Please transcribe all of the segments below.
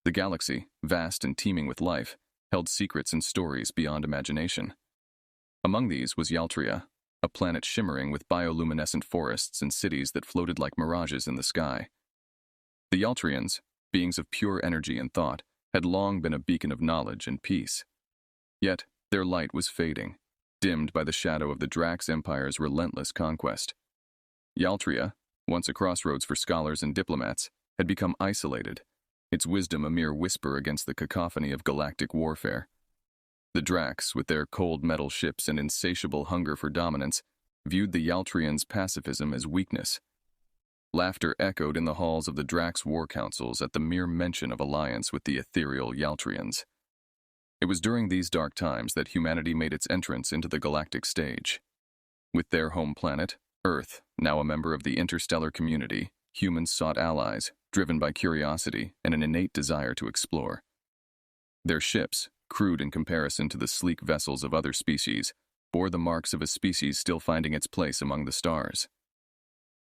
The galaxy, vast and teeming with life, held secrets and stories beyond imagination. Among these was Yaltria, a planet shimmering with bioluminescent forests and cities that floated like mirages in the sky. The Yaltrians, beings of pure energy and thought, had long been a beacon of knowledge and peace. Yet, their light was fading, dimmed by the shadow of the Drax Empire's relentless conquest. Yaltria, once a crossroads for scholars and diplomats, had become isolated, its wisdom a mere whisper against the cacophony of galactic warfare. The Drax, with their cold metal ships and insatiable hunger for dominance, viewed the Yaltrians' pacifism as weakness. Laughter echoed in the halls of the Drax war councils at the mere mention of alliance with the ethereal Yaltrians. It was during these dark times that humanity made its entrance into the galactic stage. With their home planet, Earth, now a member of the interstellar community, humans sought allies, driven by curiosity and an innate desire to explore. Their ships, crude in comparison to the sleek vessels of other species, bore the marks of a species still finding its place among the stars.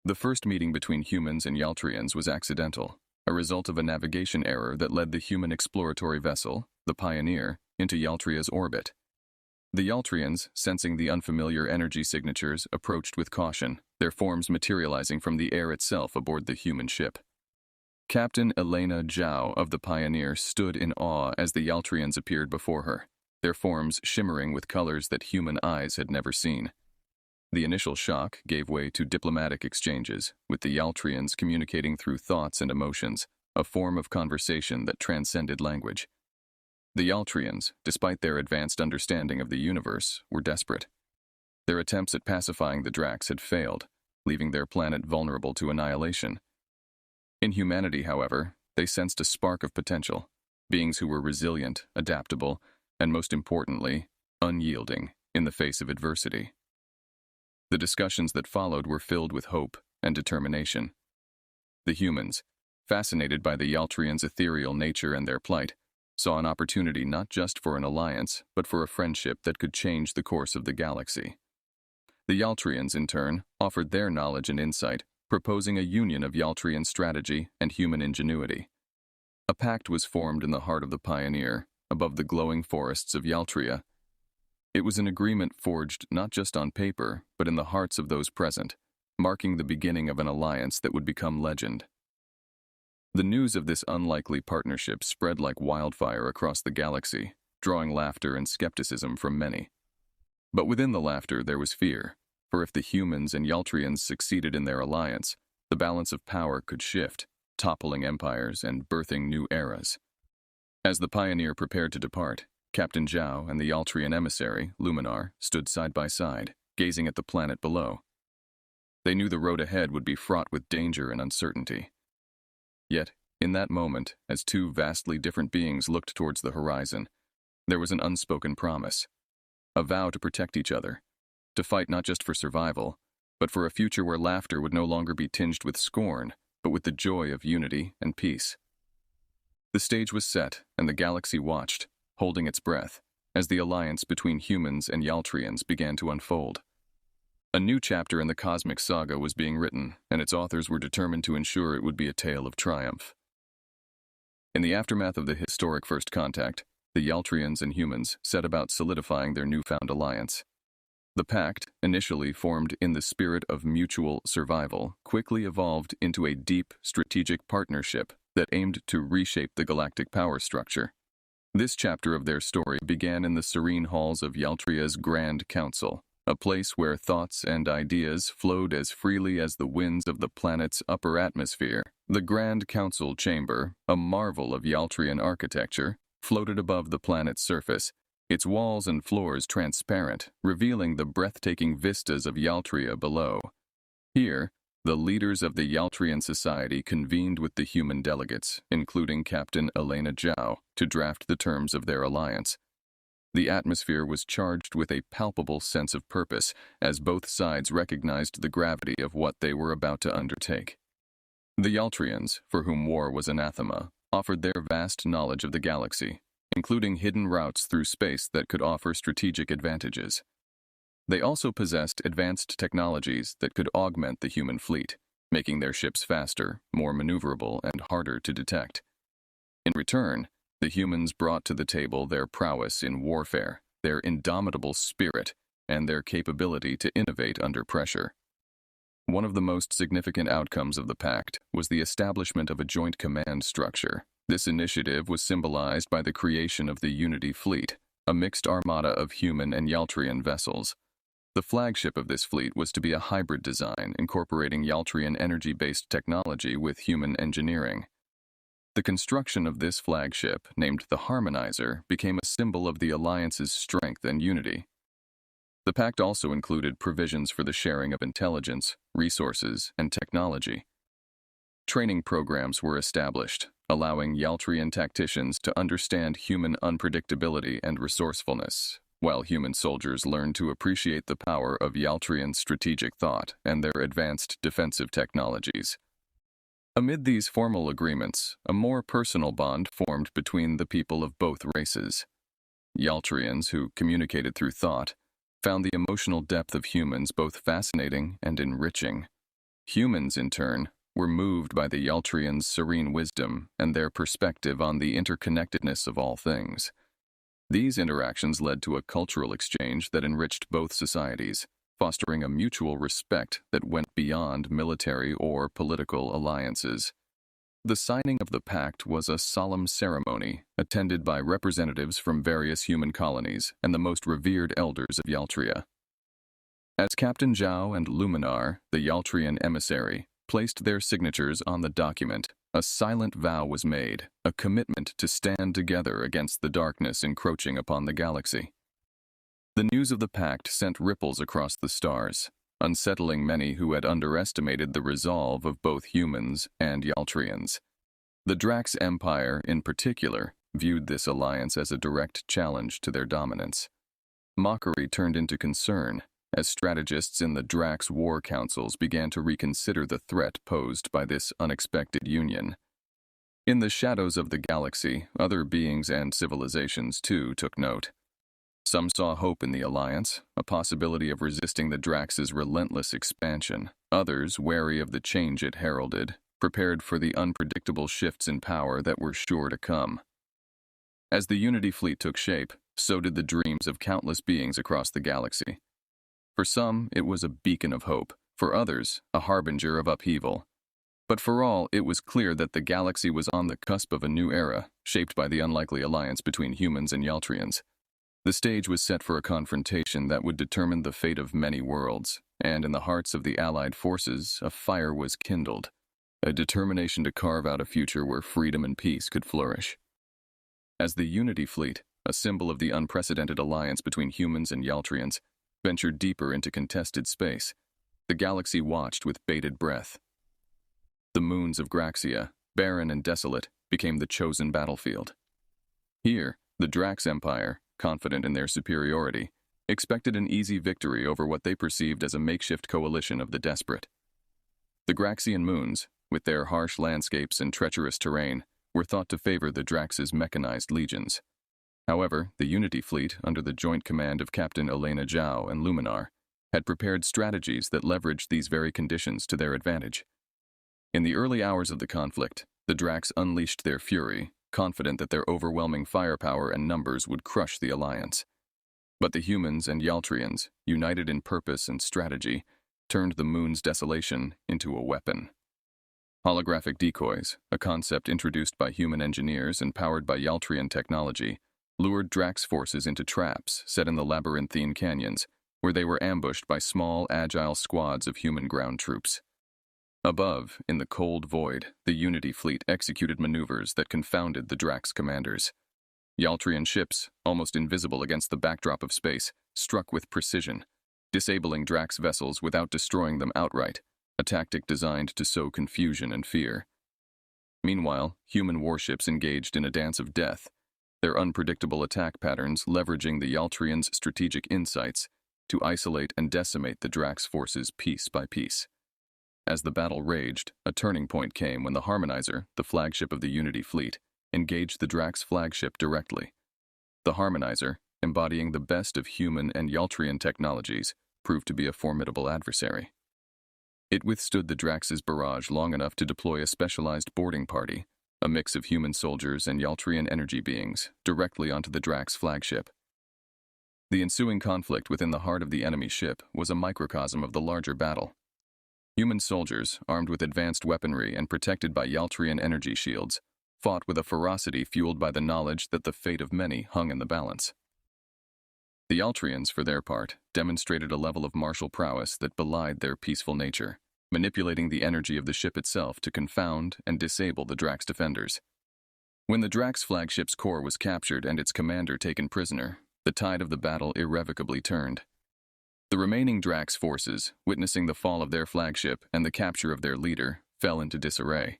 The first meeting between humans and Yaltrians was accidental, a result of a navigation error that led the human exploratory vessel, the Pioneer, into Yaltria's orbit. The Yaltrians, sensing the unfamiliar energy signatures, approached with caution, their forms materializing from the air itself aboard the human ship. Captain Elena Zhao of the Pioneer stood in awe as the Yaltrians appeared before her, their forms shimmering with colors that human eyes had never seen. The initial shock gave way to diplomatic exchanges, with the Yaltrians communicating through thoughts and emotions, a form of conversation that transcended language. The Yaltrians, despite their advanced understanding of the universe, were desperate. Their attempts at pacifying the Drax had failed, leaving their planet vulnerable to annihilation. In humanity, however, they sensed a spark of potential, beings who were resilient, adaptable, and most importantly, unyielding in the face of adversity. The discussions that followed were filled with hope and determination. The humans, fascinated by the Yaltrians' ethereal nature and their plight, saw an opportunity not just for an alliance, but for a friendship that could change the course of the galaxy. The Yaltrians, in turn, offered their knowledge and insight, proposing a union of Yaltrian strategy and human ingenuity. A pact was formed in the heart of the Pioneer, above the glowing forests of Yaltria. It was an agreement forged not just on paper, but in the hearts of those present, marking the beginning of an alliance that would become legend. The news of this unlikely partnership spread like wildfire across the galaxy, drawing laughter and skepticism from many. But within the laughter there was fear, for if the humans and Yaltrians succeeded in their alliance, the balance of power could shift, toppling empires and birthing new eras. As the Pioneer prepared to depart, Captain Zhao and the Yaltrian emissary, Luminar, stood side by side, gazing at the planet below. They knew the road ahead would be fraught with danger and uncertainty. Yet, in that moment, as two vastly different beings looked towards the horizon, there was an unspoken promise, a vow to protect each other, to fight not just for survival, but for a future where laughter would no longer be tinged with scorn, but with the joy of unity and peace. The stage was set, and the galaxy watched, holding its breath, as the alliance between humans and Yaltrians began to unfold. A new chapter in the cosmic saga was being written, and its authors were determined to ensure it would be a tale of triumph. In the aftermath of the historic first contact, the Yaltrians and humans set about solidifying their newfound alliance. The pact, initially formed in the spirit of mutual survival, quickly evolved into a deep strategic partnership that aimed to reshape the galactic power structure. This chapter of their story began in the serene halls of Yaltria's Grand Council, a place where thoughts and ideas flowed as freely as the winds of the planet's upper atmosphere. The Grand Council chamber, a marvel of Yaltrian architecture, floated above the planet's surface, its walls and floors transparent, revealing the breathtaking vistas of Yaltria below. Here, the leaders of the Yaltrian society convened with the human delegates, including Captain Elena Zhao, to draft the terms of their alliance. The atmosphere was charged with a palpable sense of purpose, as both sides recognized the gravity of what they were about to undertake. The Yaltrians, for whom war was anathema, offered their vast knowledge of the galaxy, including hidden routes through space that could offer strategic advantages. They also possessed advanced technologies that could augment the human fleet, making their ships faster, more maneuverable, and harder to detect. In return, the humans brought to the table their prowess in warfare, their indomitable spirit, and their capability to innovate under pressure. One of the most significant outcomes of the pact was the establishment of a joint command structure. This initiative was symbolized by the creation of the Unity Fleet, a mixed armada of human and Yaltrian vessels. The flagship of this fleet was to be a hybrid design, incorporating Yaltrian energy-based technology with human engineering. The construction of this flagship, named the Harmonizer, became a symbol of the Alliance's strength and unity. The pact also included provisions for the sharing of intelligence, resources, and technology. Training programs were established, allowing Yaltrian tacticians to understand human unpredictability and resourcefulness, while human soldiers learned to appreciate the power of Yaltrian strategic thought and their advanced defensive technologies. Amid these formal agreements, a more personal bond formed between the people of both races. Yaltrians, who communicated through thought, found the emotional depth of humans both fascinating and enriching. Humans, in turn, were moved by the Yaltrians' serene wisdom and their perspective on the interconnectedness of all things. These interactions led to a cultural exchange that enriched both societies, fostering a mutual respect that went beyond military or political alliances. The signing of the pact was a solemn ceremony attended by representatives from various human colonies and the most revered elders of Yaltria. As Captain Zhao and Luminar, the Yaltrian emissary, placed their signatures on the document, a silent vow was made, a commitment to stand together against the darkness encroaching upon the galaxy. The news of the pact sent ripples across the stars, unsettling many who had underestimated the resolve of both humans and Yaltrians. The Drax Empire, in particular, viewed this alliance as a direct challenge to their dominance. Mockery turned into concern, as strategists in the Drax War Councils began to reconsider the threat posed by this unexpected union. In the shadows of the galaxy, other beings and civilizations, too, took note. Some saw hope in the alliance, a possibility of resisting the Drax's relentless expansion. Others, wary of the change it heralded, prepared for the unpredictable shifts in power that were sure to come. As the Unity Fleet took shape, so did the dreams of countless beings across the galaxy. For some, it was a beacon of hope. For others, a harbinger of upheaval. But for all, it was clear that the galaxy was on the cusp of a new era, shaped by the unlikely alliance between humans and Yaltrians. The stage was set for a confrontation that would determine the fate of many worlds, and in the hearts of the Allied forces, a fire was kindled, a determination to carve out a future where freedom and peace could flourish. As the Unity Fleet, a symbol of the unprecedented alliance between humans and Yaltrians, ventured deeper into contested space, the galaxy watched with bated breath. The moons of Graxia, barren and desolate, became the chosen battlefield. Here, the Drax Empire, confident in their superiority, expected an easy victory over what they perceived as a makeshift coalition of the desperate. The Graxian moons, with their harsh landscapes and treacherous terrain, were thought to favor the Drax's mechanized legions. However, the Unity Fleet, under the joint command of Captain Elena Zhao and Luminar, had prepared strategies that leveraged these very conditions to their advantage. In the early hours of the conflict, the Drax unleashed their fury, confident that their overwhelming firepower and numbers would crush the alliance. But the humans and Yaltrians, united in purpose and strategy, turned the moon's desolation into a weapon. Holographic decoys, a concept introduced by human engineers and powered by Yaltrian technology, lured Drax forces into traps set in the labyrinthine canyons, where they were ambushed by small, agile squads of human ground troops. Above, in the cold void, the Unity Fleet executed maneuvers that confounded the Drax commanders. Yaltrian ships, almost invisible against the backdrop of space, struck with precision, disabling Drax vessels without destroying them outright, a tactic designed to sow confusion and fear. Meanwhile, human warships engaged in a dance of death, their unpredictable attack patterns leveraging the Yaltrians' strategic insights to isolate and decimate the Drax forces piece by piece. As the battle raged, a turning point came when the Harmonizer, the flagship of the Unity Fleet, engaged the Drax flagship directly. The Harmonizer, embodying the best of human and Yaltrian technologies, proved to be a formidable adversary. It withstood the Drax's barrage long enough to deploy a specialized boarding party, a mix of human soldiers and Yaltrian energy beings, directly onto the Drax flagship. The ensuing conflict within the heart of the enemy ship was a microcosm of the larger battle. Human soldiers, armed with advanced weaponry and protected by Yaltrian energy shields, fought with a ferocity fueled by the knowledge that the fate of many hung in the balance. The Yaltrians, for their part, demonstrated a level of martial prowess that belied their peaceful nature, manipulating the energy of the ship itself to confound and disable the Drax defenders. When the Drax flagship's core was captured and its commander taken prisoner, the tide of the battle irrevocably turned. The remaining Drax forces, witnessing the fall of their flagship and the capture of their leader, fell into disarray.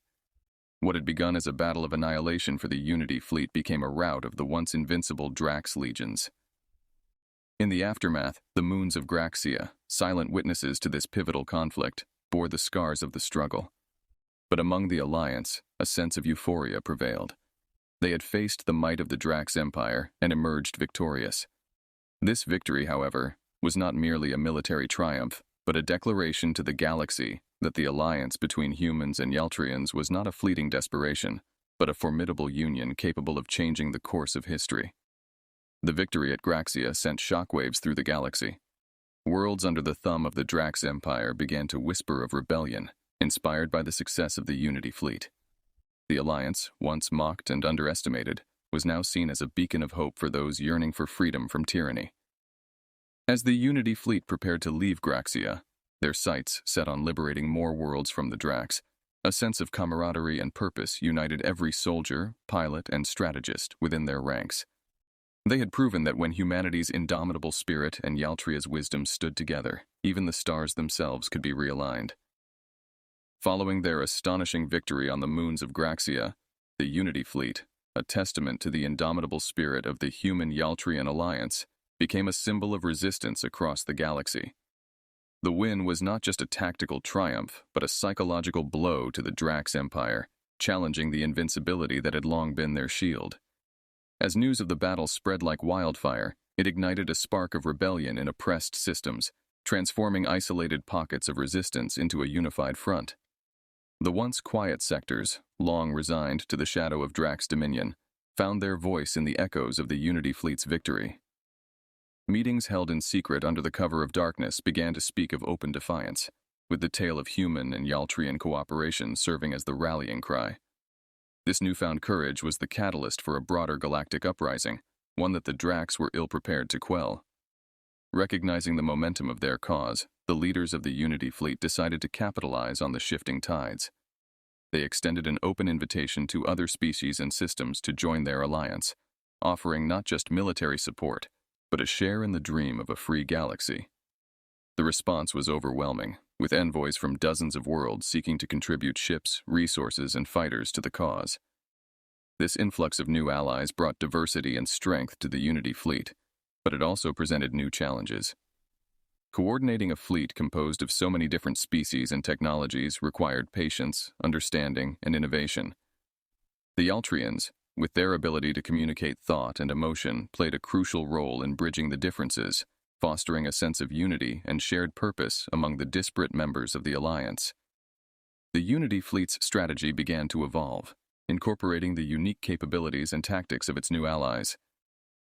What had begun as a battle of annihilation for the Unity fleet became a rout of the once invincible Drax legions. In the aftermath, the moons of Graxia, silent witnesses to this pivotal conflict, bore the scars of the struggle. But among the Alliance, a sense of euphoria prevailed. They had faced the might of the Drax Empire and emerged victorious. This victory, however, was not merely a military triumph, but a declaration to the galaxy that the alliance between humans and Yaltrians was not a fleeting desperation, but a formidable union capable of changing the course of history. The victory at Graxia sent shockwaves through the galaxy. Worlds under the thumb of the Drax Empire began to whisper of rebellion, inspired by the success of the Unity fleet. The Alliance, once mocked and underestimated, was now seen as a beacon of hope for those yearning for freedom from tyranny. As the Unity fleet prepared to leave Graxia, their sights set on liberating more worlds from the Drax, a sense of camaraderie and purpose united every soldier, pilot, and strategist within their ranks. They had proven that when humanity's indomitable spirit and Yaltria's wisdom stood together, even the stars themselves could be realigned. Following their astonishing victory on the moons of Graxia, the Unity fleet, a testament to the indomitable spirit of the human Yaltrian alliance, became a symbol of resistance across the galaxy. The win was not just a tactical triumph, but a psychological blow to the Drax Empire, challenging the invincibility that had long been their shield. As news of the battle spread like wildfire, it ignited a spark of rebellion in oppressed systems, transforming isolated pockets of resistance into a unified front. The once quiet sectors, long resigned to the shadow of Drax dominion, found their voice in the echoes of the Unity fleet's victory. Meetings held in secret under the cover of darkness began to speak of open defiance, with the tale of human and Yaltrian cooperation serving as the rallying cry. This newfound courage was the catalyst for a broader galactic uprising, one that the Drax were ill-prepared to quell. Recognizing the momentum of their cause, the leaders of the Unity fleet decided to capitalize on the shifting tides. They extended an open invitation to other species and systems to join their alliance, offering not just military support, but a share in the dream of a free galaxy. The response was overwhelming, with envoys from dozens of worlds seeking to contribute ships, resources, and fighters to the cause. This influx of new allies brought diversity and strength to the Unity fleet, but it also presented new challenges. Coordinating a fleet composed of so many different species and technologies required patience, understanding, and innovation. The Yaltrians, with their ability to communicate thought and emotion, played a crucial role in bridging the differences, fostering a sense of unity and shared purpose among the disparate members of the Alliance. The Unity fleet's strategy began to evolve, incorporating the unique capabilities and tactics of its new allies.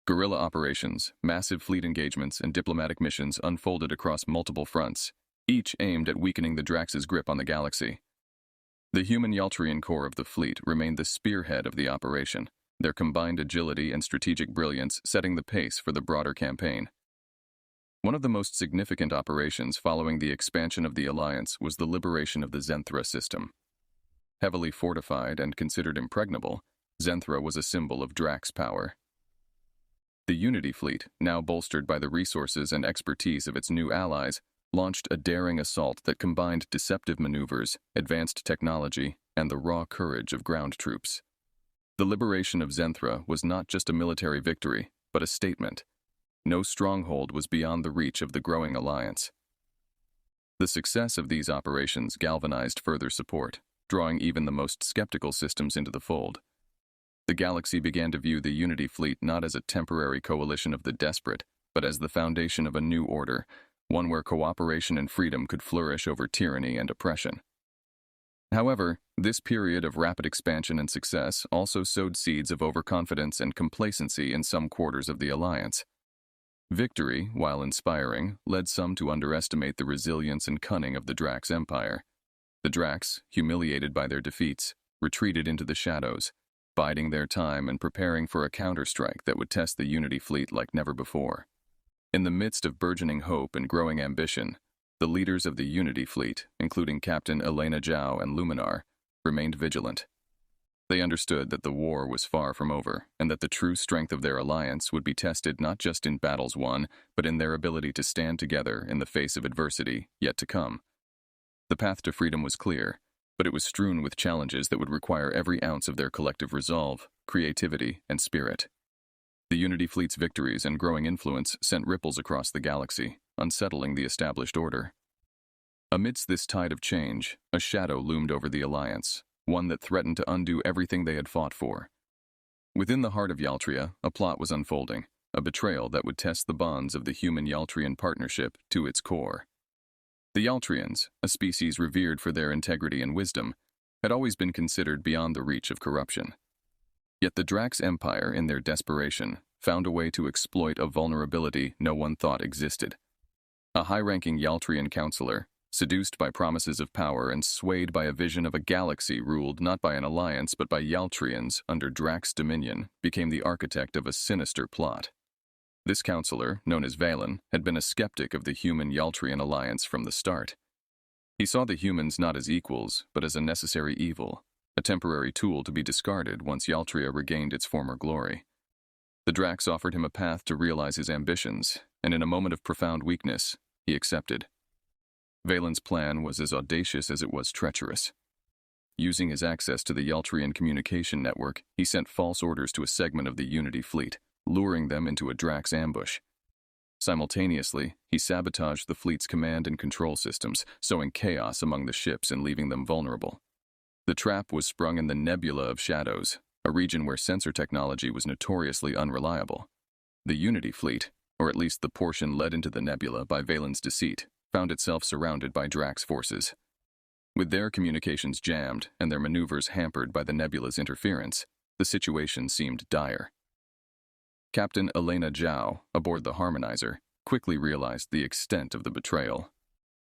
Guerrilla operations, massive fleet engagements, and diplomatic missions unfolded across multiple fronts, each aimed at weakening the Drax's grip on the galaxy. The human Yaltrian core of the fleet remained the spearhead of the operation, their combined agility and strategic brilliance setting the pace for the broader campaign. One of the most significant operations following the expansion of the Alliance was the liberation of the Zenthra system. Heavily fortified and considered impregnable, Zenthra was a symbol of Drax power. The Unity fleet, now bolstered by the resources and expertise of its new allies, launched a daring assault that combined deceptive maneuvers, advanced technology, and the raw courage of ground troops. The liberation of Zenthra was not just a military victory, but a statement. No stronghold was beyond the reach of the growing alliance. The success of these operations galvanized further support, drawing even the most skeptical systems into the fold. The galaxy began to view the Unity fleet not as a temporary coalition of the desperate, but as the foundation of a new order, one where cooperation and freedom could flourish over tyranny and oppression. However, this period of rapid expansion and success also sowed seeds of overconfidence and complacency in some quarters of the alliance. Victory, while inspiring, led some to underestimate the resilience and cunning of the Drax Empire. The Drax, humiliated by their defeats, retreated into the shadows, biding their time and preparing for a counterstrike that would test the Unity fleet like never before. In the midst of burgeoning hope and growing ambition, the leaders of the Unity fleet, including Captain Elena Zhao and Luminar, remained vigilant. They understood that the war was far from over, and that the true strength of their alliance would be tested not just in battles won, but in their ability to stand together in the face of adversity yet to come. The path to freedom was clear, but it was strewn with challenges that would require every ounce of their collective resolve, creativity, and spirit. The Unity fleet's victories and growing influence sent ripples across the galaxy, unsettling the established order. Amidst this tide of change, a shadow loomed over the Alliance, one that threatened to undo everything they had fought for. Within the heart of Yaltria, a plot was unfolding, a betrayal that would test the bonds of the human-Yaltrian partnership to its core. The Yaltrians, a species revered for their integrity and wisdom, had always been considered beyond the reach of corruption. Yet the Drax Empire, in their desperation, found a way to exploit a vulnerability no one thought existed. A high-ranking Yaltrian counselor, seduced by promises of power and swayed by a vision of a galaxy ruled not by an alliance but by Yaltrians under Drax dominion, became the architect of a sinister plot. This counselor, known as Valen, had been a skeptic of the human-Yaltrian alliance from the start. He saw the humans not as equals, but as a necessary evil, a temporary tool to be discarded once Yaltria regained its former glory. The Drax offered him a path to realize his ambitions, and in a moment of profound weakness, he accepted. Valen's plan was as audacious as it was treacherous. Using his access to the Yaltrian communication network, he sent false orders to a segment of the Unity fleet, luring them into a Drax ambush. Simultaneously, he sabotaged the fleet's command and control systems, sowing chaos among the ships and leaving them vulnerable. The trap was sprung in the Nebula of Shadows, a region where sensor technology was notoriously unreliable. The Unity fleet, or at least the portion led into the nebula by Valen's deceit, found itself surrounded by Drax forces. With their communications jammed and their maneuvers hampered by the nebula's interference, the situation seemed dire. Captain Elena Zhao, aboard the Harmonizer, quickly realized the extent of the betrayal.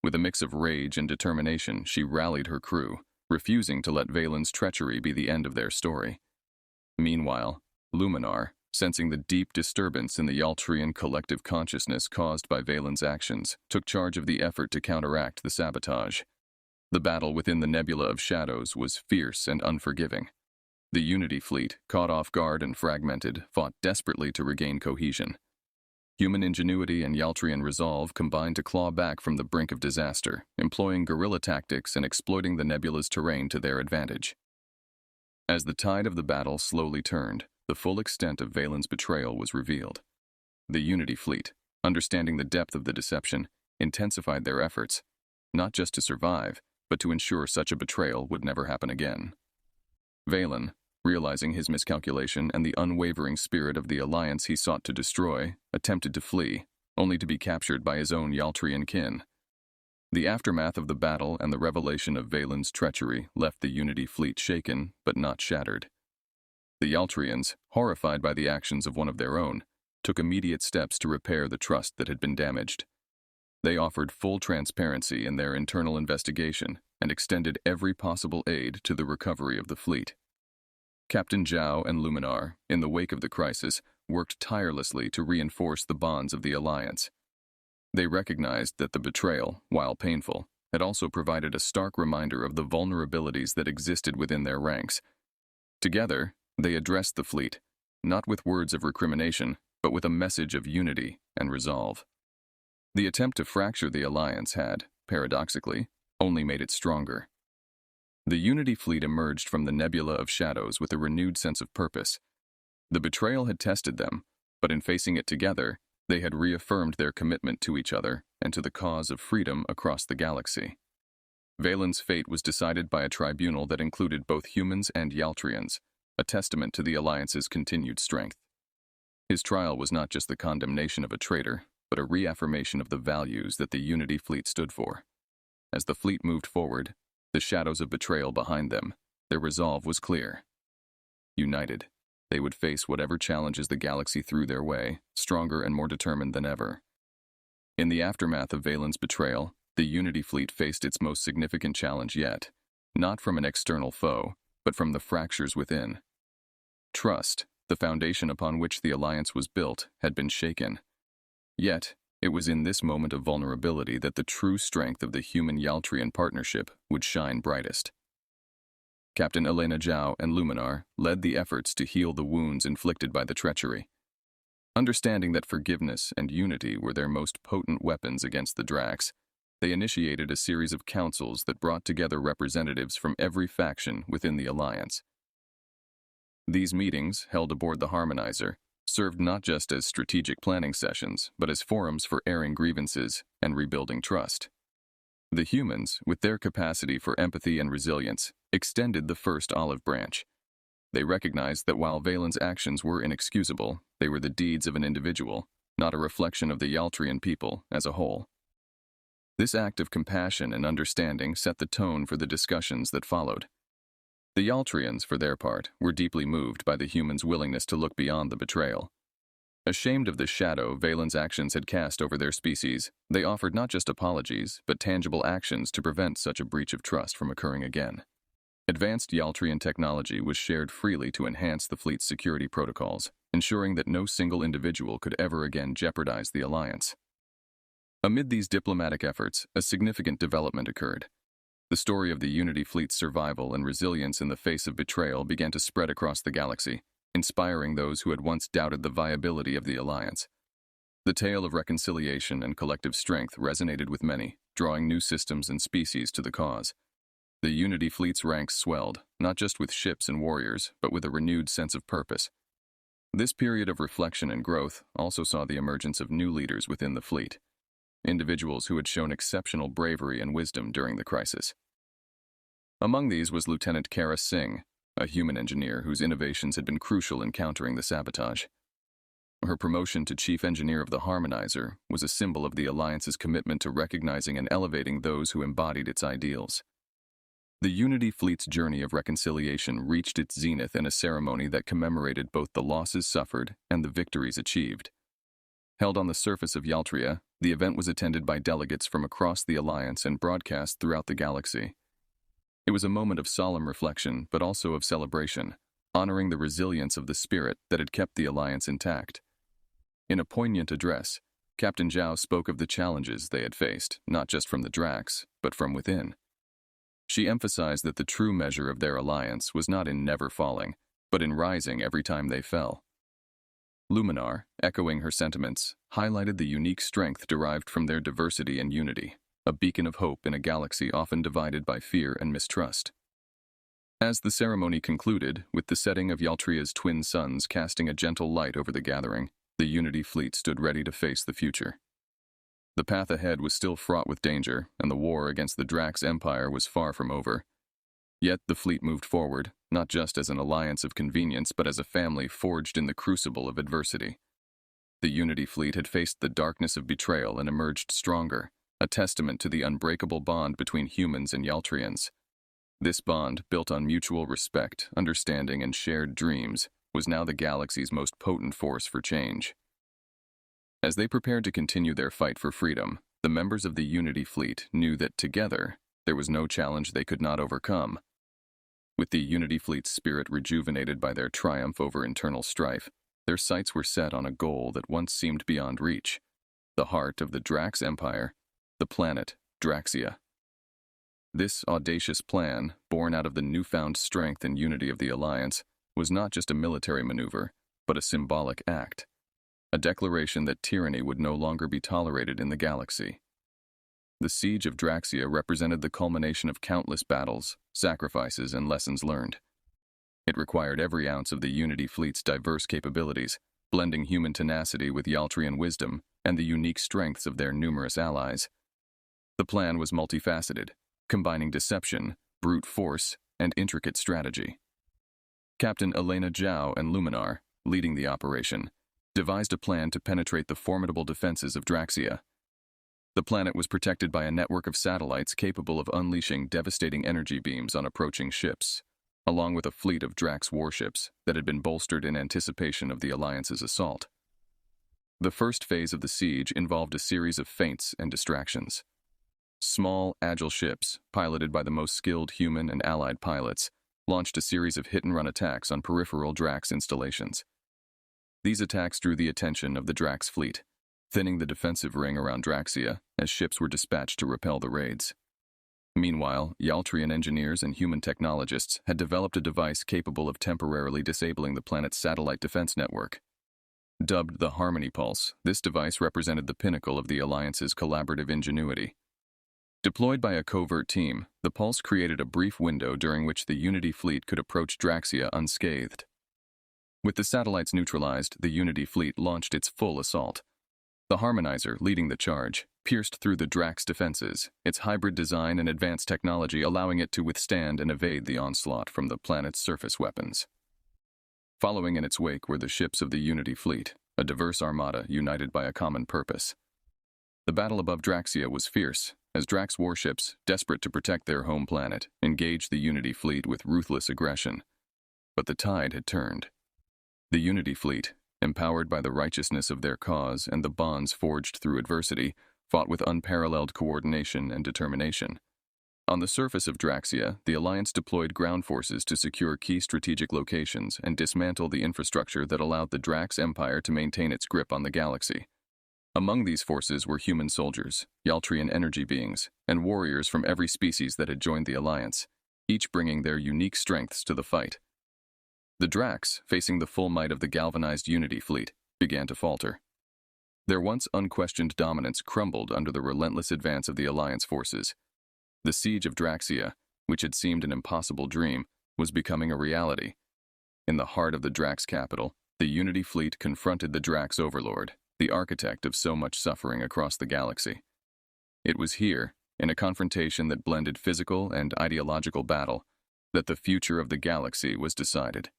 With a mix of rage and determination, she rallied her crew, refusing to let Valen's treachery be the end of their story. Meanwhile, Luminar, sensing the deep disturbance in the Yaltrian collective consciousness caused by Valen's actions, took charge of the effort to counteract the sabotage. The battle within the Nebula of Shadows was fierce and unforgiving. The Unity fleet, caught off guard and fragmented, fought desperately to regain cohesion. Human ingenuity and Yaltrian resolve combined to claw back from the brink of disaster, employing guerrilla tactics and exploiting the nebula's terrain to their advantage. As the tide of the battle slowly turned, the full extent of Valen's betrayal was revealed. The Unity fleet, understanding the depth of the deception, intensified their efforts, not just to survive, but to ensure such a betrayal would never happen again. Valen, realizing his miscalculation and the unwavering spirit of the alliance he sought to destroy, attempted to flee, only to be captured by his own Yaltrian kin. The aftermath of the battle and the revelation of Valen's treachery left the Unity fleet shaken, but not shattered. The Yaltrians, horrified by the actions of one of their own, took immediate steps to repair the trust that had been damaged. They offered full transparency in their internal investigation and extended every possible aid to the recovery of the fleet. Captain Zhao and Luminar, in the wake of the crisis, worked tirelessly to reinforce the bonds of the alliance. They recognized that the betrayal, while painful, had also provided a stark reminder of the vulnerabilities that existed within their ranks. Together, they addressed the fleet, not with words of recrimination, but with a message of unity and resolve. The attempt to fracture the alliance had, paradoxically, only made it stronger. The Unity fleet emerged from the Nebula of Shadows with a renewed sense of purpose. The betrayal had tested them, but in facing it together, they had reaffirmed their commitment to each other and to the cause of freedom across the galaxy. Valen's fate was decided by a tribunal that included both humans and Yaltrians, a testament to the Alliance's continued strength. His trial was not just the condemnation of a traitor, but a reaffirmation of the values that the Unity fleet stood for. As the fleet moved forward, the shadows of betrayal behind them, their resolve was clear. United, they would face whatever challenges the galaxy threw their way, stronger and more determined than ever. In the aftermath of Valen's betrayal, the Unity fleet faced its most significant challenge yet, not from an external foe, but from the fractures within. Trust, the foundation upon which the alliance was built, had been shaken. Yet, it was in this moment of vulnerability that the true strength of the human-Yaltrian partnership would shine brightest. Captain Elena Zhao and Luminar led the efforts to heal the wounds inflicted by the treachery. Understanding that forgiveness and unity were their most potent weapons against the Drax, they initiated a series of councils that brought together representatives from every faction within the alliance. These meetings, held aboard the Harmonizer, served not just as strategic planning sessions, but as forums for airing grievances and rebuilding trust. The humans, with their capacity for empathy and resilience, extended the first olive branch. They recognized that while Valen's actions were inexcusable, they were the deeds of an individual, not a reflection of the Yaltrian people as a whole. This act of compassion and understanding set the tone for the discussions that followed. The Yaltrians, for their part, were deeply moved by the humans' willingness to look beyond the betrayal. Ashamed of the shadow Valen's actions had cast over their species, they offered not just apologies, but tangible actions to prevent such a breach of trust from occurring again. Advanced Yaltrian technology was shared freely to enhance the fleet's security protocols, ensuring that no single individual could ever again jeopardize the alliance. Amid these diplomatic efforts, a significant development occurred. The story of the Unity fleet's survival and resilience in the face of betrayal began to spread across the galaxy, inspiring those who had once doubted the viability of the alliance. The tale of reconciliation and collective strength resonated with many, drawing new systems and species to the cause. The Unity fleet's ranks swelled, not just with ships and warriors, but with a renewed sense of purpose. This period of reflection and growth also saw the emergence of new leaders within the fleet, individuals who had shown exceptional bravery and wisdom during the crisis. Among these was Lieutenant Kara Singh, a human engineer whose innovations had been crucial in countering the sabotage. Her promotion to Chief Engineer of the Harmonizer was a symbol of the Alliance's commitment to recognizing and elevating those who embodied its ideals. The Unity fleet's journey of reconciliation reached its zenith in a ceremony that commemorated both the losses suffered and the victories achieved. Held on the surface of Yaltria, the event was attended by delegates from across the Alliance and broadcast throughout the galaxy. It was a moment of solemn reflection, but also of celebration, honoring the resilience of the spirit that had kept the Alliance intact. In a poignant address, Captain Zhao spoke of the challenges they had faced, not just from the Drax, but from within. She emphasized that the true measure of their alliance was not in never falling, but in rising every time they fell. Luminar, echoing her sentiments, highlighted the unique strength derived from their diversity and unity, a beacon of hope in a galaxy often divided by fear and mistrust. As the ceremony concluded, with the setting of Yaltria's twin suns casting a gentle light over the gathering, the Unity fleet stood ready to face the future. The path ahead was still fraught with danger, and the war against the Drax Empire was far from over. Yet the fleet moved forward, not just as an alliance of convenience, but as a family forged in the crucible of adversity. The Unity fleet had faced the darkness of betrayal and emerged stronger, a testament to the unbreakable bond between humans and Yaltrians. This bond, built on mutual respect, understanding, and shared dreams, was now the galaxy's most potent force for change. As they prepared to continue their fight for freedom, the members of the Unity fleet knew that together, there was no challenge they could not overcome. With the Unity fleet's spirit rejuvenated by their triumph over internal strife, their sights were set on a goal that once seemed beyond reach: the heart of the Drax Empire, the planet Draxia. This audacious plan, born out of the newfound strength and unity of the Alliance, was not just a military maneuver, but a symbolic act, a declaration that tyranny would no longer be tolerated in the galaxy. The siege of Draxia represented the culmination of countless battles, sacrifices, and lessons learned. It required every ounce of the Unity fleet's diverse capabilities, blending human tenacity with Yaltrian wisdom and the unique strengths of their numerous allies. The plan was multifaceted, combining deception, brute force, and intricate strategy. Captain Elena Zhao and Luminar, leading the operation, devised a plan to penetrate the formidable defenses of Draxia. The planet was protected by a network of satellites capable of unleashing devastating energy beams on approaching ships, along with a fleet of Drax warships that had been bolstered in anticipation of the Alliance's assault. The first phase of the siege involved a series of feints and distractions. Small, agile ships, piloted by the most skilled human and allied pilots, launched a series of hit-and-run attacks on peripheral Drax installations. These attacks drew the attention of the Drax fleet, thinning the defensive ring around Draxia as ships were dispatched to repel the raids. Meanwhile, Yaltrian engineers and human technologists had developed a device capable of temporarily disabling the planet's satellite defense network. Dubbed the Harmony Pulse, this device represented the pinnacle of the Alliance's collaborative ingenuity. Deployed by a covert team, the Pulse created a brief window during which the Unity fleet could approach Draxia unscathed. With the satellites neutralized, the Unity fleet launched its full assault. The Harmonizer, leading the charge, pierced through the Drax defenses, its hybrid design and advanced technology allowing it to withstand and evade the onslaught from the planet's surface weapons. Following in its wake were the ships of the Unity fleet, a diverse armada united by a common purpose. The battle above Draxia was fierce, as Drax warships, desperate to protect their home planet, engaged the Unity fleet with ruthless aggression. But the tide had turned. The Unity fleet, empowered by the righteousness of their cause and the bonds forged through adversity, fought with unparalleled coordination and determination. On the surface of Draxia, the Alliance deployed ground forces to secure key strategic locations and dismantle the infrastructure that allowed the Drax Empire to maintain its grip on the galaxy. Among these forces were human soldiers, Yaltrian energy beings, and warriors from every species that had joined the Alliance, each bringing their unique strengths to the fight. The Drax, facing the full might of the galvanized Unity fleet, began to falter. Their once unquestioned dominance crumbled under the relentless advance of the Alliance forces. The siege of Draxia, which had seemed an impossible dream, was becoming a reality. In the heart of the Drax capital, the Unity fleet confronted the Drax overlord, the architect of so much suffering across the galaxy. It was here, in a confrontation that blended physical and ideological battle, that the future of the galaxy was decided.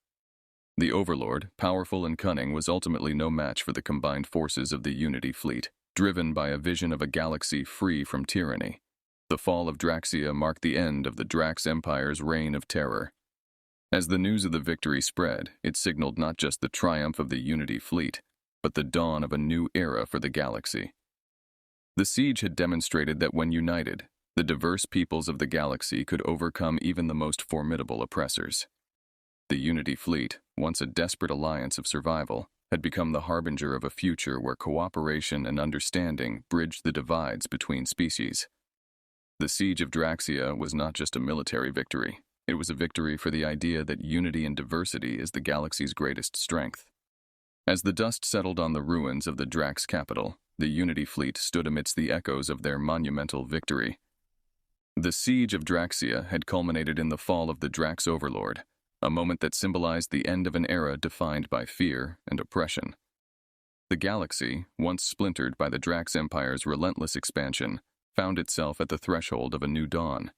The Overlord, powerful and cunning, was ultimately no match for the combined forces of the Unity fleet, driven by a vision of a galaxy free from tyranny. The fall of Draxia marked the end of the Drax Empire's reign of terror. As the news of the victory spread, it signaled not just the triumph of the Unity fleet, but the dawn of a new era for the galaxy. The siege had demonstrated that when united, the diverse peoples of the galaxy could overcome even the most formidable oppressors. The Unity fleet, once a desperate alliance of survival, had become the harbinger of a future where cooperation and understanding bridged the divides between species. The siege of Draxia was not just a military victory. It was a victory for the idea that unity and diversity is the galaxy's greatest strength. As the dust settled on the ruins of the Drax capital, the Unity fleet stood amidst the echoes of their monumental victory. The siege of Draxia had culminated in the fall of the Drax overlord, a moment that symbolized the end of an era defined by fear and oppression. The galaxy, once splintered by the Drax Empire's relentless expansion, found itself at the threshold of a new dawn.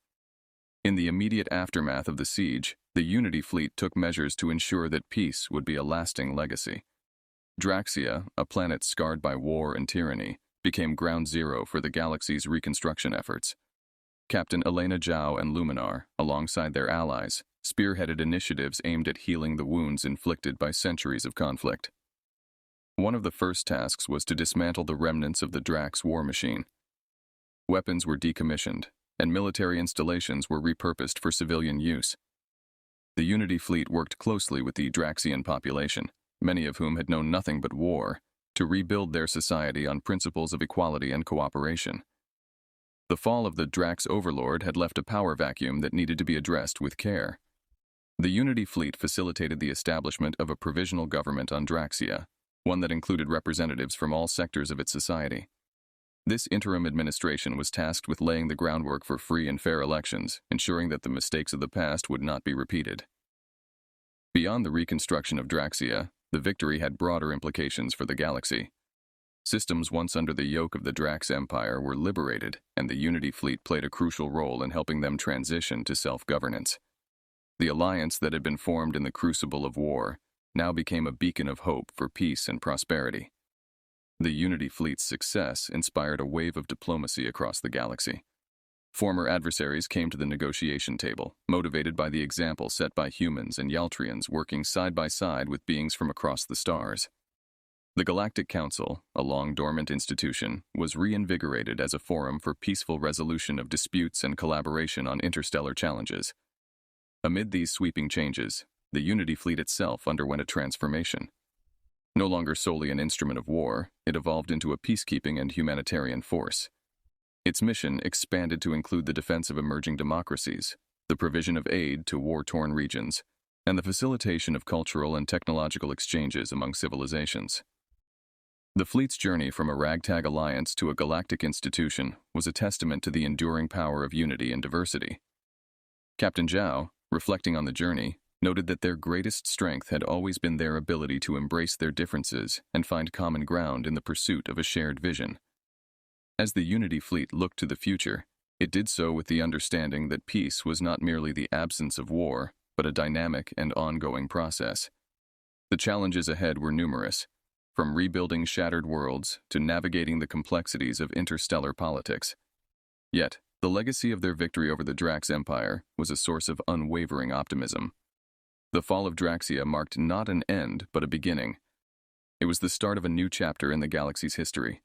In the immediate aftermath of the siege, the Unity fleet took measures to ensure that peace would be a lasting legacy. Draxia, a planet scarred by war and tyranny, became ground zero for the galaxy's reconstruction efforts. Captain Elena Zhao and Luminar, alongside their allies, spearheaded initiatives aimed at healing the wounds inflicted by centuries of conflict. One of the first tasks was to dismantle the remnants of the Drax war machine. Weapons were decommissioned, and military installations were repurposed for civilian use. The Unity fleet worked closely with the Draxian population, many of whom had known nothing but war, to rebuild their society on principles of equality and cooperation. The fall of the Drax overlord had left a power vacuum that needed to be addressed with care. The Unity fleet facilitated the establishment of a provisional government on Draxia, one that included representatives from all sectors of its society. This interim administration was tasked with laying the groundwork for free and fair elections, ensuring that the mistakes of the past would not be repeated. Beyond the reconstruction of Draxia, the victory had broader implications for the galaxy. Systems once under the yoke of the Drax Empire were liberated, and the Unity fleet played a crucial role in helping them transition to self-governance. The alliance that had been formed in the crucible of war now became a beacon of hope for peace and prosperity. The Unity fleet's success inspired a wave of diplomacy across the galaxy. Former adversaries came to the negotiation table, motivated by the example set by humans and Yaltrians working side by side with beings from across the stars. The Galactic Council, a long-dormant institution, was reinvigorated as a forum for peaceful resolution of disputes and collaboration on interstellar challenges. Amid these sweeping changes, the Unity fleet itself underwent a transformation. No longer solely an instrument of war, it evolved into a peacekeeping and humanitarian force. Its mission expanded to include the defense of emerging democracies, the provision of aid to war-torn regions, and the facilitation of cultural and technological exchanges among civilizations. The fleet's journey from a ragtag alliance to a galactic institution was a testament to the enduring power of unity and diversity. Captain Zhao, reflecting on the journey, noted that their greatest strength had always been their ability to embrace their differences and find common ground in the pursuit of a shared vision. As the Unity fleet looked to the future, it did so with the understanding that peace was not merely the absence of war, but a dynamic and ongoing process. The challenges ahead were numerous, from rebuilding shattered worlds to navigating the complexities of interstellar politics. Yet, the legacy of their victory over the Drax Empire was a source of unwavering optimism. The fall of Draxia marked not an end, but a beginning. It was the start of a new chapter in the galaxy's history,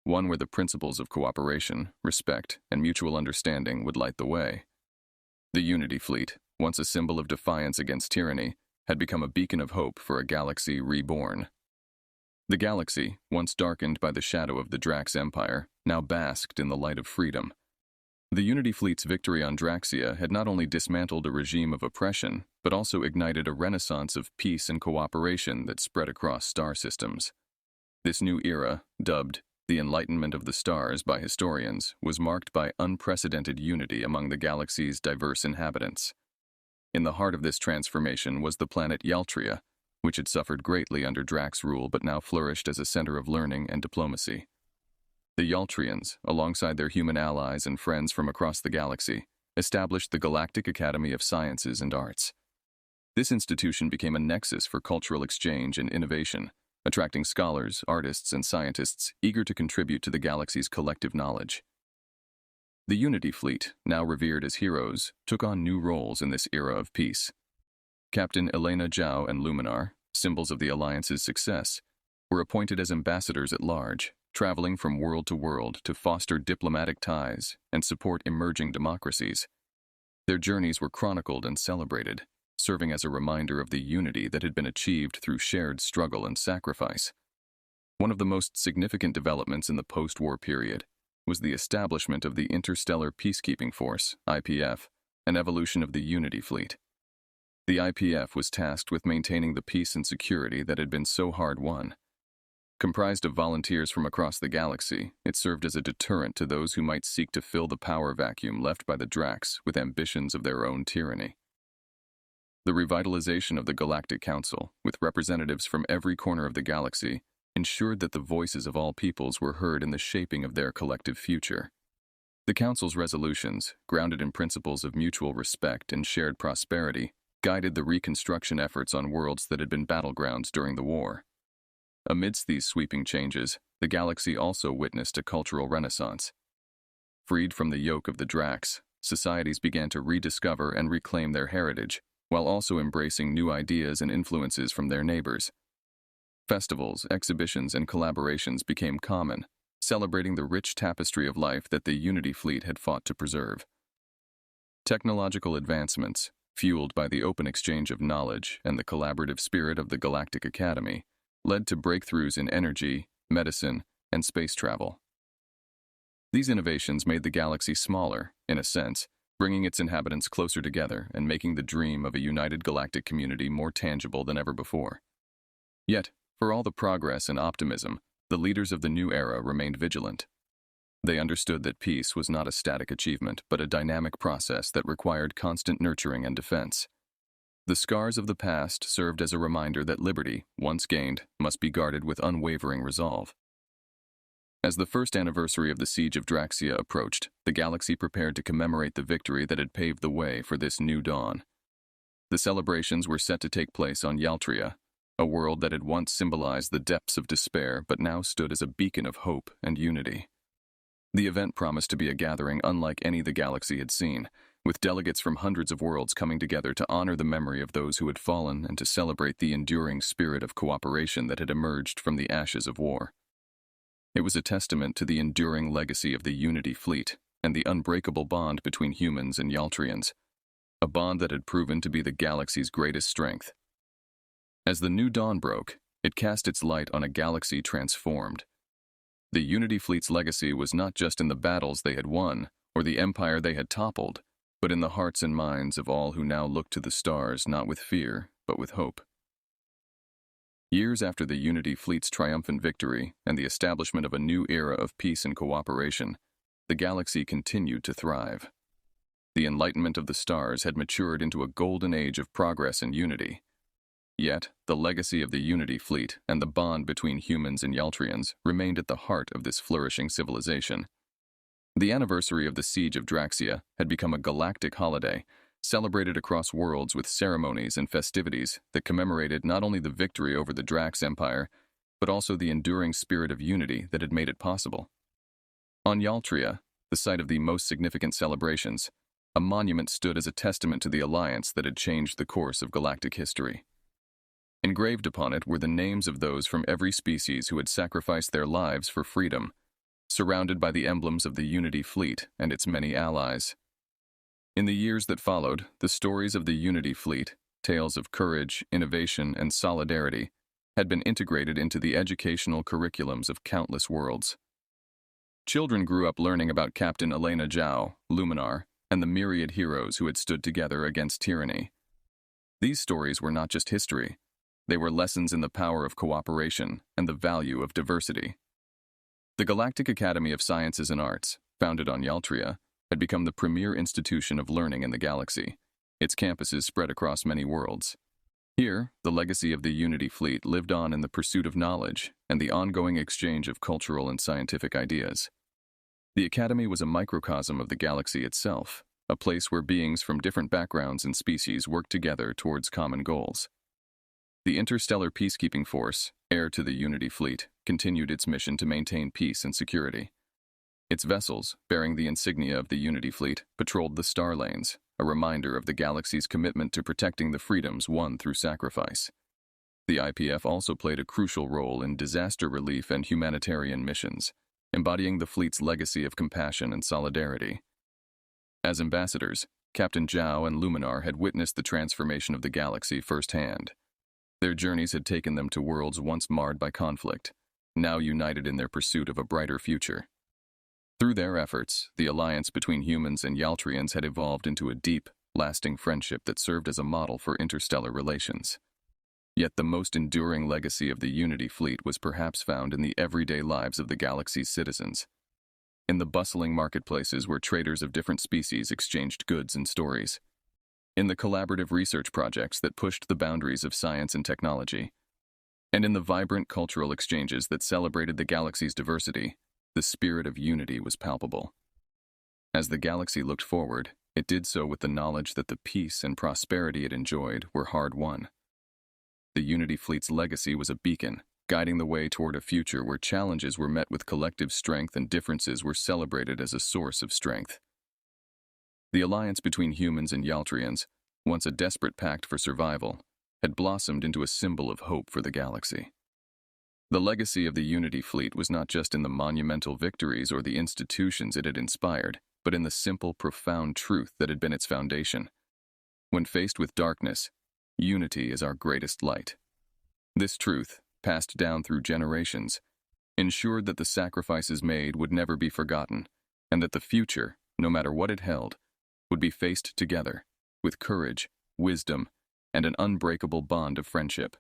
one where the principles of cooperation, respect, and mutual understanding would light the way. The Unity fleet, once a symbol of defiance against tyranny, had become a beacon of hope for a galaxy reborn. The galaxy, once darkened by the shadow of the Drax Empire, now basked in the light of freedom. The Unity fleet's victory on Draxia had not only dismantled a regime of oppression, but also ignited a renaissance of peace and cooperation that spread across star systems. This new era, dubbed the Enlightenment of the Stars by historians, was marked by unprecedented unity among the galaxy's diverse inhabitants. In the heart of this transformation was the planet Yaltria, which had suffered greatly under Drax rule but now flourished as a center of learning and diplomacy. The Yaltrians, alongside their human allies and friends from across the galaxy, established the Galactic Academy of Sciences and Arts. This institution became a nexus for cultural exchange and innovation, attracting scholars, artists, and scientists eager to contribute to the galaxy's collective knowledge. The Unity fleet, now revered as heroes, took on new roles in this era of peace. Captain Elena Zhao and Luminar, symbols of the Alliance's success, were appointed as ambassadors at large, traveling from world to foster diplomatic ties and support emerging democracies. Their journeys were chronicled and celebrated, serving as a reminder of the unity that had been achieved through shared struggle and sacrifice. One of the most significant developments in the post-war period was the establishment of the Interstellar Peacekeeping Force, IPF, an evolution of the Unity fleet. The IPF was tasked with maintaining the peace and security that had been so hard-won. Comprised of volunteers from across the galaxy, it served as a deterrent to those who might seek to fill the power vacuum left by the Drax with ambitions of their own tyranny. The revitalization of the Galactic Council, with representatives from every corner of the galaxy, ensured that the voices of all peoples were heard in the shaping of their collective future. The Council's resolutions, grounded in principles of mutual respect and shared prosperity, guided the reconstruction efforts on worlds that had been battlegrounds during the war. Amidst these sweeping changes, the galaxy also witnessed a cultural renaissance. Freed from the yoke of the Drax, societies began to rediscover and reclaim their heritage, while also embracing new ideas and influences from their neighbors. Festivals, exhibitions, and collaborations became common, celebrating the rich tapestry of life that the Unity fleet had fought to preserve. Technological advancements, fueled by the open exchange of knowledge and the collaborative spirit of the Galactic Academy, led to breakthroughs in energy, medicine, and space travel. These innovations made the galaxy smaller, in a sense, bringing its inhabitants closer together and making the dream of a united galactic community more tangible than ever before. Yet, for all the progress and optimism, the leaders of the new era remained vigilant. They understood that peace was not a static achievement, but a dynamic process that required constant nurturing and defense. The scars of the past served as a reminder that liberty, once gained, must be guarded with unwavering resolve. As the first anniversary of the Siege of Draxia approached, the galaxy prepared to commemorate the victory that had paved the way for this new dawn. The celebrations were set to take place on Yaltria, a world that had once symbolized the depths of despair but now stood as a beacon of hope and unity. The event promised to be a gathering unlike any the galaxy had seen, with delegates from hundreds of worlds coming together to honor the memory of those who had fallen and to celebrate the enduring spirit of cooperation that had emerged from the ashes of war. It was a testament to the enduring legacy of the Unity fleet and the unbreakable bond between humans and Yaltrians, a bond that had proven to be the galaxy's greatest strength. As the new dawn broke, it cast its light on a galaxy transformed. The Unity fleet's legacy was not just in the battles they had won or the empire they had toppled, but in the hearts and minds of all who now looked to the stars not with fear, but with hope. Years after the Unity fleet's triumphant victory and the establishment of a new era of peace and cooperation, the galaxy continued to thrive. The enlightenment of the stars had matured into a golden age of progress and unity. Yet, the legacy of the Unity fleet and the bond between humans and Yaltrians remained at the heart of this flourishing civilization. The anniversary of the Siege of Draxia had become a galactic holiday, celebrated across worlds with ceremonies and festivities that commemorated not only the victory over the Drax Empire, but also the enduring spirit of unity that had made it possible. On Yaltria, the site of the most significant celebrations, a monument stood as a testament to the alliance that had changed the course of galactic history. Engraved upon it were the names of those from every species who had sacrificed their lives for freedom, surrounded by the emblems of the Unity fleet and its many allies. In the years that followed, the stories of the Unity fleet, tales of courage, innovation, and solidarity, had been integrated into the educational curriculums of countless worlds. Children grew up learning about Captain Elena Zhao, Luminar, and the myriad heroes who had stood together against tyranny. These stories were not just history. They were lessons in the power of cooperation and the value of diversity. The Galactic Academy of Sciences and Arts, founded on Yaltria, had become the premier institution of learning in the galaxy, its campuses spread across many worlds. Here, the legacy of the Unity fleet lived on in the pursuit of knowledge and the ongoing exchange of cultural and scientific ideas. The Academy was a microcosm of the galaxy itself, a place where beings from different backgrounds and species worked together towards common goals. The Interstellar Peacekeeping Force, heir to the Unity fleet, continued its mission to maintain peace and security. Its vessels, bearing the insignia of the Unity fleet, patrolled the star lanes, a reminder of the galaxy's commitment to protecting the freedoms won through sacrifice. The IPF also played a crucial role in disaster relief and humanitarian missions, embodying the fleet's legacy of compassion and solidarity. As ambassadors, Captain Zhao and Luminar had witnessed the transformation of the galaxy firsthand. Their journeys had taken them to worlds once marred by conflict, now united in their pursuit of a brighter future. Through their efforts, the alliance between humans and Yaltrians had evolved into a deep, lasting friendship that served as a model for interstellar relations. Yet the most enduring legacy of the Unity fleet was perhaps found in the everyday lives of the galaxy's citizens. In the bustling marketplaces where traders of different species exchanged goods and stories. In the collaborative research projects that pushed the boundaries of science and technology. And in the vibrant cultural exchanges that celebrated the galaxy's diversity, the spirit of unity was palpable. As the galaxy looked forward, it did so with the knowledge that the peace and prosperity it enjoyed were hard-won. The Unity fleet's legacy was a beacon, guiding the way toward a future where challenges were met with collective strength and differences were celebrated as a source of strength. The alliance between humans and Yaltrians, once a desperate pact for survival, had blossomed into a symbol of hope for the galaxy. The legacy of the Unity fleet was not just in the monumental victories or the institutions it had inspired, but in the simple, profound truth that had been its foundation. When faced with darkness, unity is our greatest light. This truth, passed down through generations, ensured that the sacrifices made would never be forgotten, and that the future, no matter what it held, would be faced together, with courage, wisdom, and an unbreakable bond of friendship.